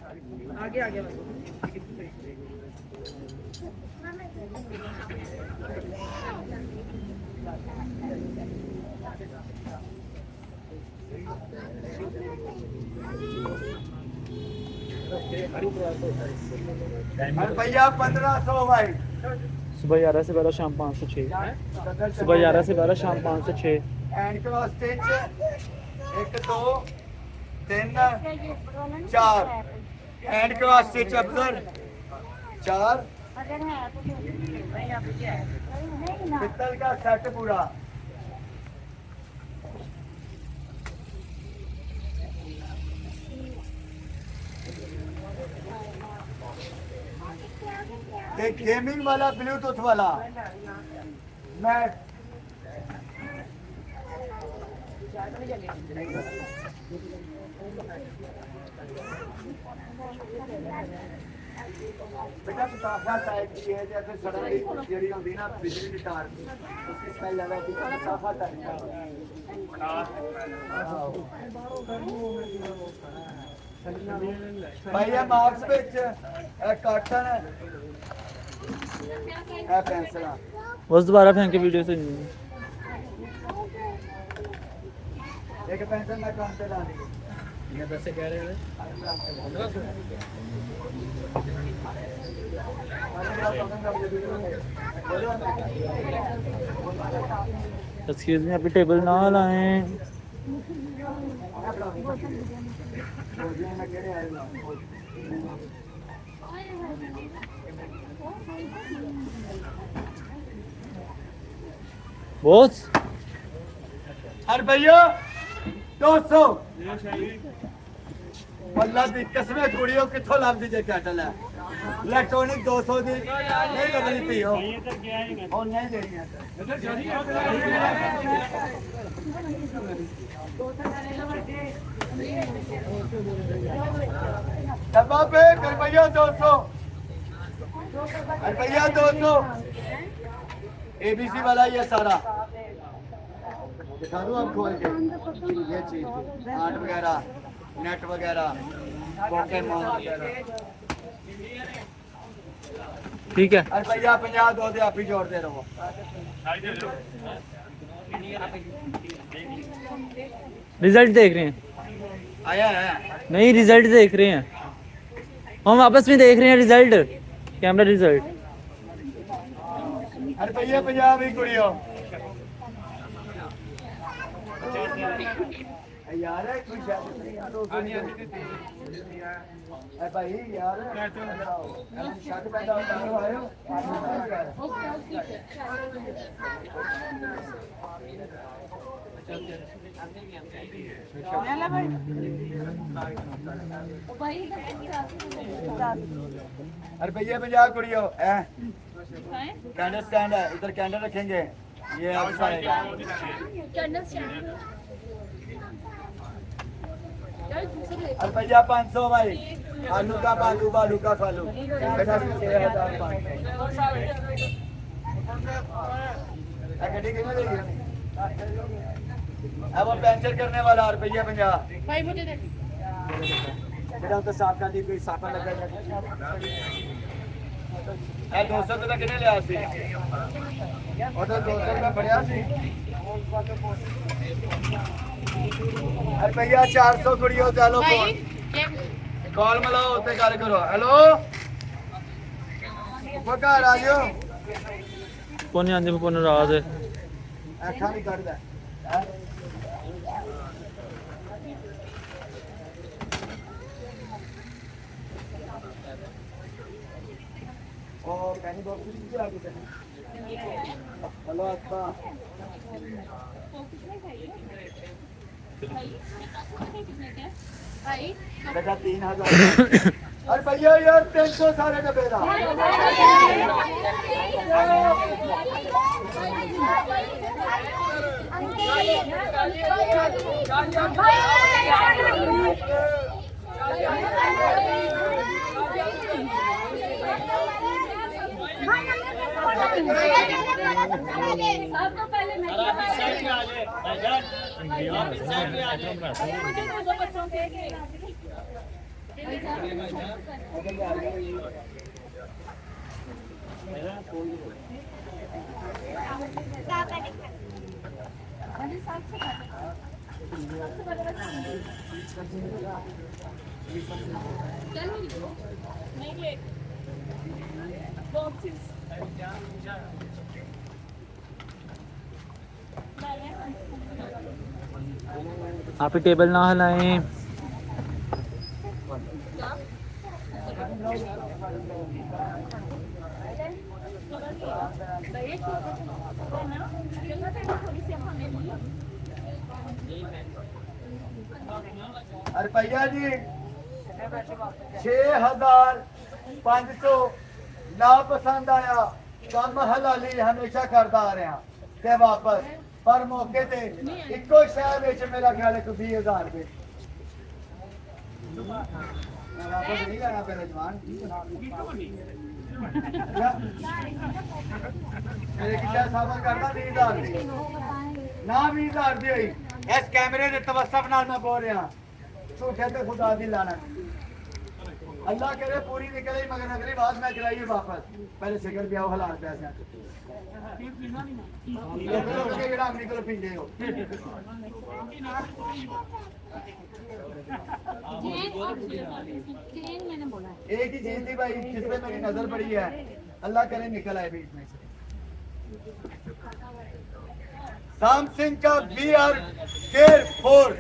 आगे आगे बस। भैया 1500 भाई। सुबह 11 से 12, शाम 506। सुबह 11 से 12, शाम 506। And cross stitch 1 2 3 4 and cross stitch अफसर 4 पित्तल का सेट पूरा। एक गेमिंग वाला ब्लूटूथ वाला मैट बेटा साफा टाइप की है, जैसे सड़क की जेडी होती है ना बिजली की तार की, उसकी स्मेल ज्यादा आती है। साफा टाइप भैया मार्क्स विच काटन है पेंसिल बस दोबारा फेंक के वीडियो से एक पेंसिल ना काम से लानी ये पैसे कह रहे हैं। एक्सक्यूज मी, अभी टेबल ना लाएं। बॉस अरे भैया 200 अल्लाह दी कसम कुड़ियों किथों लभ दी जे कैटल है इलेक्ट्रॉनिक 200 दी नहीं लगनी थी हो नहीं देनी है डब्बा पे रुपया 200 रुपया 200 एबीसी वाला ये सारा दिखा दूं आप खोल के ये चीज आर्ट वगैरह नेट वगैरह पोकेमॉन वगैरह ठीक है। रुपया 50 दो दे आप ही जोड़ते रहो। रिजल्ट देख रहे हैं? आया है नहीं, रिजल्ट देख रहे हैं हम, आपस में देख रहे हैं रिजल्ट, कैमरा रिजल्ट। रुपया 50 भी कुड़ियों यार कोई भाई यार शर्ट पैदा रुपया 50 कुड़ियों कैंडल स्टैंड है, इधर कैंडल रखेंगे ये आपका रुपया 500 भाई आलू का बालू बालू का फालू अब पेंचर करने वाला रुपया 50 भाई मुझे दे बेटा तो साफ का दी कोई साफा लगा 200 रुपये कितने लिया सी और तो 200 रुपये बढ़िया सी रुपया 400 कुड़ियों चलो कॉल मिलाओ ते गल करो। हेलो घर आ जाओ पुन आंदे पुन राज ऐसा नहीं करता और पैनी बॉक्स भी आ गए। हेलो अच्छा बेटा 3000 अरे भैया यार 300 सारे डब्बे का आप ही टेबल ना हिलाएं। रुपया जी 6,500 ना पसंद आया कम हलाली हमेशा करता आ रहा ते वापस पर मौके ते इको शहर विच मेरा ख्याल है 20,000 रुपए वापस नहीं करना पहले जवान मेरे की शायद साबर करना 20,000 ना 20,000 दी हुई इस कैमरे के तवस्सुफ नाल मैं बोल रहा झूठे तो खुदा दी लानत अल्लाह करे पूरी निकले मगर अगली बात मैं कराइए वापस पहले सिगरेट पियाओ हालात पैसे निकल पींदे हो एक ही चीज थी भाई जिसपे मेरी नजर पड़ी है अल्लाह करे निकल आए बीच में से सैमसंग का VR Gear 4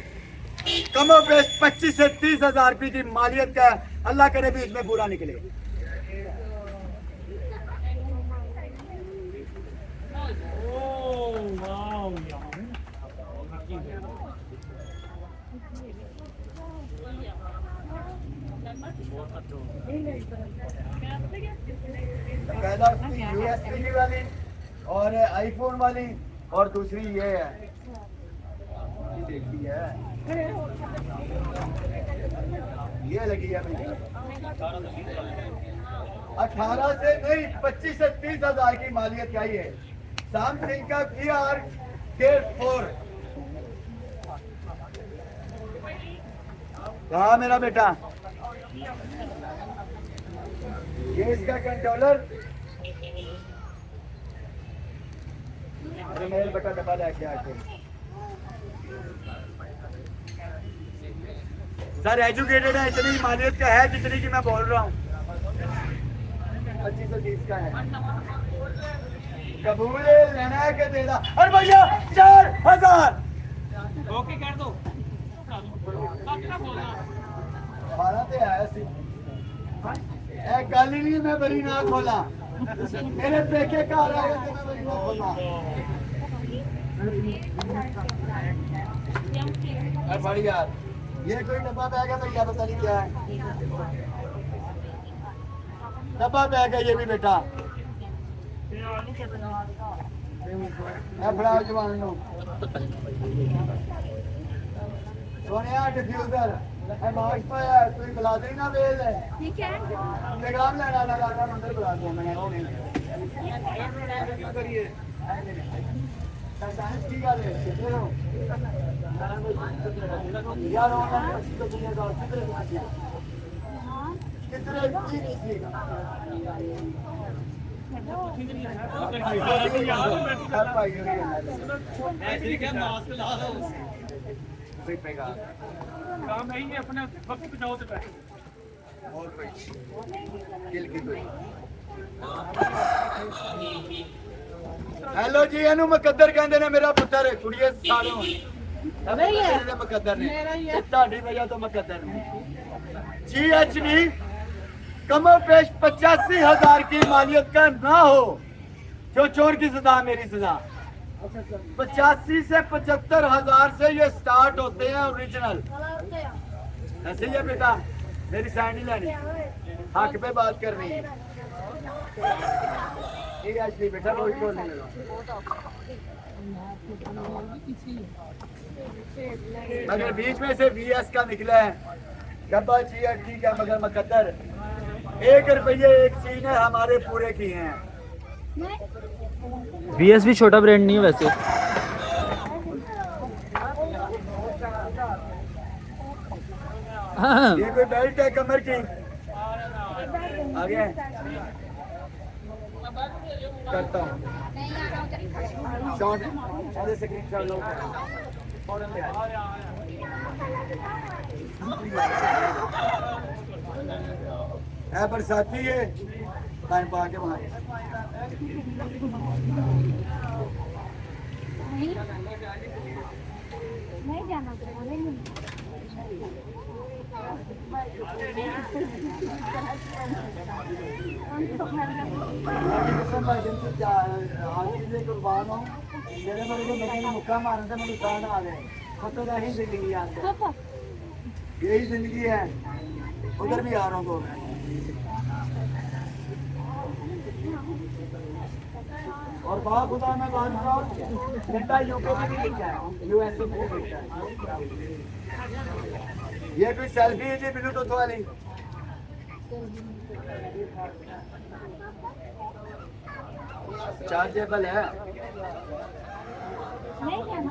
कम बेस्ट 25 से 30,000 रुपए की मालियत का अल्लाह करे बीच में बुरा निकले USB वाली और आईफोन वाली और दूसरी ये है देखी है ये लगी है 18 से नहीं 25 से 30,000 की मालियत का ही है सैमसंग का VR Gear 4 कहा मेरा बेटा ये इसका कंट्रोलर अरे मेरे बेटा डब्बा लेके आके सर एजुकेटेड है इतनी मालियत का है जितनी की मैं बोल रहा हूँ 25 से 30 का है कबूल लेना है कि देना अरे भैया 4,000 ओके कर दो हमारा तो है सी एक गल ही नहीं मैं बड़ी ना खोला मेरे पेके घर आए तो मैं बड़ी ना खोला अरे बड़ी यार ये कोई डब्बा बैग है भैया पता नहीं क्या है डब्बा बैग है ये भी बेटा फड़ा जवान लो सोनिया डिफ्यूजर मार्च पाया कोई बुलाते ही ना बेल है ठीक है इंतजाम लेना लगा मंदिर बुला दो मैंने करिए साइंस की गल है यार ऑनलाइन तो दुनिया का कितने की नहीं थी मास्क ला दो काम नहीं है अपने वक्त बचाओ तो पैसे और कोई किल की कोई हेलो जी एनु मुकद्दर कहंदे ने मेरा पुत्र कुड़िए सालों नहीं है मुकद्दर ने ਤੁਹਾਡੀ ਵਜ੍ਹਾ ਤੋਂ मुकद्दर ने GHD कमो पेश 85,000 की मालियत का ना हो जो चोर की सजा मेरी सजा 85 से 75,000 से ये स्टार्ट होते हैं ओरिजिनल ऐसे ही है बेटा मेरी साइड नहीं लेनी हक पे बात करनी है ये आज नहीं बेटा कोई तो नहीं लगा मगर बीच में से VS का निकला है डब्बा GHD का मगर मुकद्दर 1 रुपये एक सीने हमारे पूरे किए हैं VS भी छोटा ब्रांड नहीं है वैसे हाँ ये कोई बेल्ट है कमर की? आगे करता हूँ शॉर्ट ऐसे स्क्रीनशॉट लो फौरन ले है बरसाती है टाइम पा के वहाँ नहीं जाना कुर्बान हूँ मेरे मेरे को मैंने मुक्का मारा था मेरे कान आ गए खतो ही जिंदगी यही जिंदगी है उधर भी आ रहा हूँ तो और बात खुदा मैं बात बताऊँ बेटा यूके में नहीं लिखा है यूएसए में लिखा है ये कोई सेल्फी है जी ब्लूटूथ वाली चार्जेबल है नहीं जाना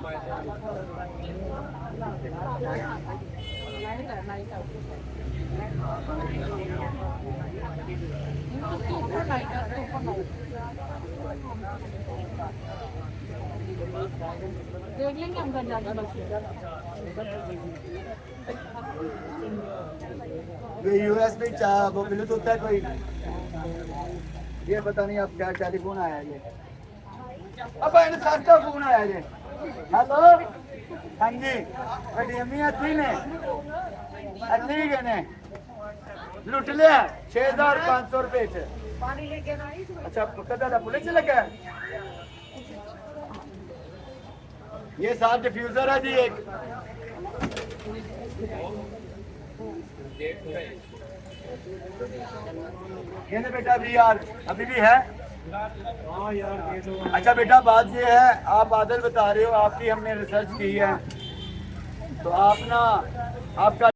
देख लेंगे हम घर जाके बस ये यूएस में चाह वो ब्लूटूथ है कोई ये पता नहीं अब क्या टेलीफोन आया ये अब इन सस्ता फोन आया ये हेलो हाँ जी डीएमई अच्छी ने अच्छी के ने लुट लिया 6500 रुपए से अच्छा पुत्र पुलिस लगा ये साथ डिफ्यूजर है जी एक ये ना बेटा अभी यार अभी भी है अच्छा बेटा बात ये है आप बादल बता रहे हो आपकी हमने रिसर्च की है तो आप ना आपका